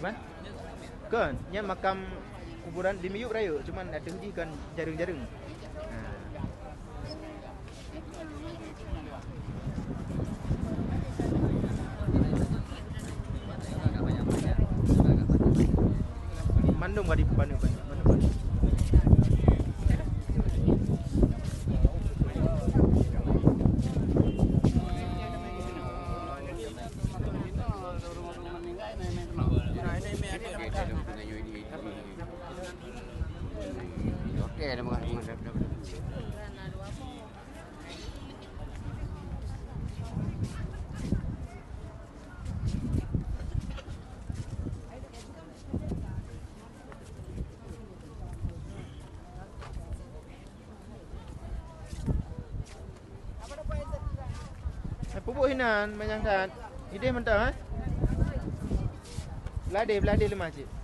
Gimana? Kan, nya makam kuburan di Miyuk Raya, cuman ada lagi kan jaring-jaring. Mandum gak di Bandung kan? Mandum. Oke, ada makan. Pupuk hinan, macam kat. Ide mentah, Belade lemah cik.